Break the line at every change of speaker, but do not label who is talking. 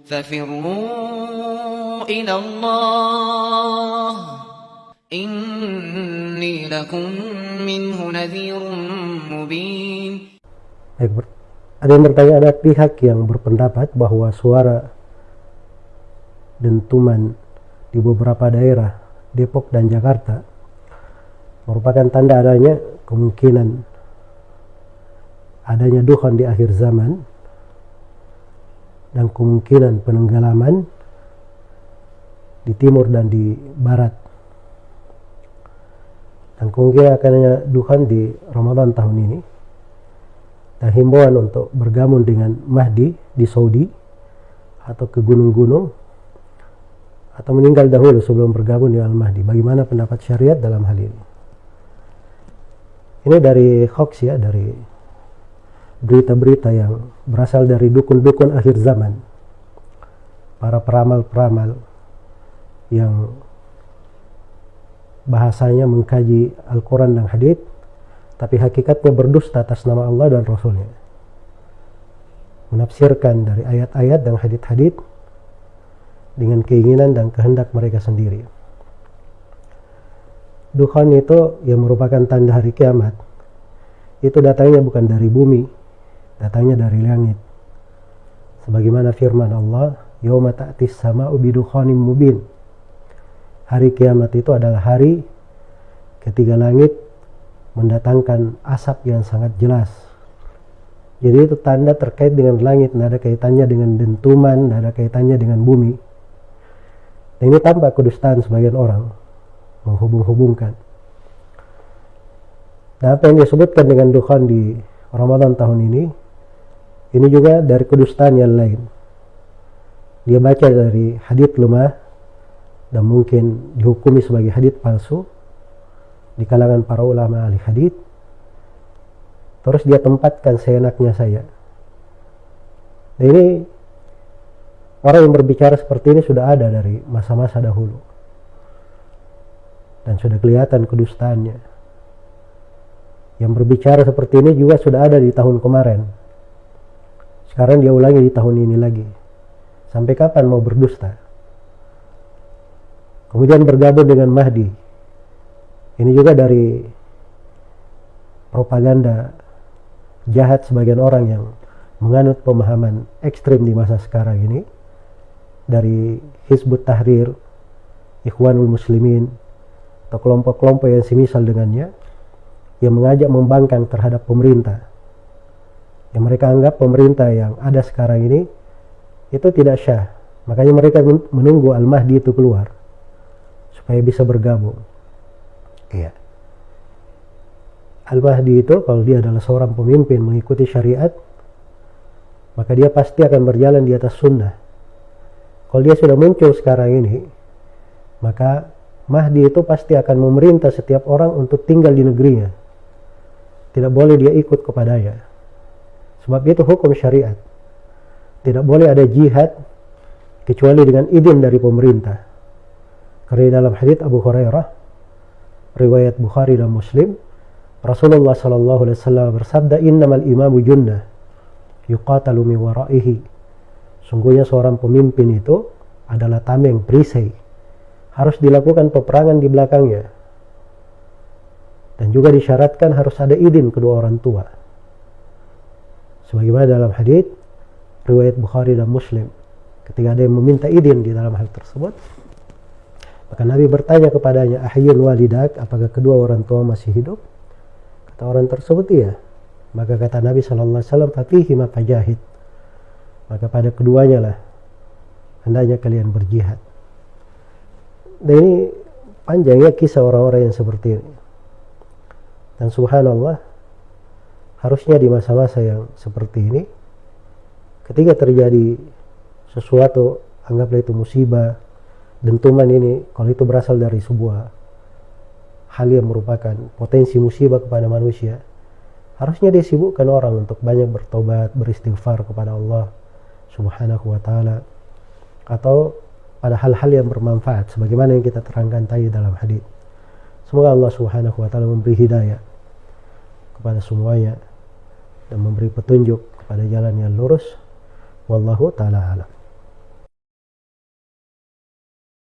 ففروا إلى الله إني لكم منه نذير مبين.
Ada yang bertanya, ada pihak yang berpendapat bahwa suara dentuman di beberapa daerah Depok dan Jakarta merupakan tanda adanya kemungkinan adanya duhan di akhir zaman dan kemungkinan penenggelaman di timur dan di barat, dan kemungkinan akannya duhan di Ramadan tahun ini, dan himbauan untuk bergabung dengan Mahdi di Saudi atau ke gunung-gunung atau meninggal dahulu sebelum bergabung dengan Al-Mahdi. Bagaimana pendapat syariat dalam hal ini? Ini dari hoax ya, dari berita-berita yang berasal dari dukun-dukun akhir zaman, para peramal-peramal yang bahasanya mengkaji Al-Quran dan Hadits, tapi hakikatnya berdusta atas nama Allah dan Rasulnya, menafsirkan dari ayat-ayat dan hadits-hadits dengan keinginan dan kehendak mereka sendiri. Dukhan itu yang merupakan tanda hari kiamat, itu datangnya bukan dari bumi, datangnya dari langit. Sebagaimana firman Allah, yauma ta'tis sama'u bidukhanin mubin. Hari kiamat itu adalah hari ketika langit mendatangkan asap yang sangat jelas. Jadi itu tanda terkait dengan langit, tidak ada kaitannya dengan dentuman, tidak ada kaitannya dengan bumi. Dan ini tampak kedustaan sebagian orang menghubung-hubungkan. Dan apa yang disebutkan dengan dukhan di Ramadan tahun ini juga dari kedustaan yang lain. Dia baca dari hadits lemah dan mungkin dihukumi sebagai hadits palsu di kalangan para ulama ahli hadits, terus dia tempatkan seenaknya saya. Dan ini orang yang berbicara seperti ini sudah ada dari masa-masa dahulu, dan sudah kelihatan kedustaannya. Yang berbicara seperti ini juga sudah ada di tahun kemarin, sekarang dia ulangi di tahun ini lagi. Sampai kapan mau berdusta? Kemudian bergabung dengan Mahdi. Ini juga dari propaganda jahat sebagian orang yang menganut pemahaman ekstrim di masa sekarang ini, dari Hizbut Tahrir, Ikhwanul Muslimin, atau kelompok-kelompok yang semisal dengannya, yang mengajak membangkang terhadap pemerintah, yang mereka anggap pemerintah yang ada sekarang ini itu tidak syah. Makanya mereka menunggu Al-Mahdi itu keluar supaya bisa bergabung. Iya. Al-Mahdi itu kalau dia adalah seorang pemimpin mengikuti syariat, maka dia pasti akan berjalan di atas sunnah. Kalau dia sudah muncul sekarang ini, maka Mahdi itu pasti akan memerintah setiap orang untuk tinggal di negerinya. Tidak boleh dia ikut kepadanya. Sebab itu hukum syariat. Tidak boleh ada jihad kecuali dengan izin dari pemerintah. Karena dalam hadits Abu Hurairah, riwayat Bukhari dan Muslim, Rasulullah sallallahu alaihi wasallam bersabda, innamal imamu junnah yuqatalu min waraihi. Sungguhnya seorang pemimpin itu adalah tameng, perisai, harus dilakukan peperangan di belakangnya, dan juga disyaratkan harus ada izin kedua orang tua. Sebagaimana dalam hadits riwayat Bukhari dan Muslim, ketika ada yang meminta izin di dalam hal tersebut, maka Nabi bertanya kepadanya, ahyun walidak, apakah kedua orang tua masih hidup? Kata orang tersebut, iya. Maka kata Nabi SAW, fatihima fajahid, maka pada keduanya lah hendaknya kalian berjihad. Dan ini panjangnya kisah orang-orang yang seperti ini. Dan subhanallah, harusnya di masa-masa yang seperti ini, ketika terjadi sesuatu, anggaplah itu musibah, dentuman ini, kalau itu berasal dari sebuah hal yang merupakan potensi musibah kepada manusia, harusnya disibukkan orang untuk banyak bertobat, beristighfar kepada Allah Subhanahu wa ta'ala, atau pada hal-hal yang bermanfaat sebagaimana yang kita terangkan tadi dalam hadis. Semoga Allah Subhanahu wa ta'ala memberi hidayah kepada semuanya dan memberi petunjuk kepada jalan yang lurus. Wallahu ta'ala alam.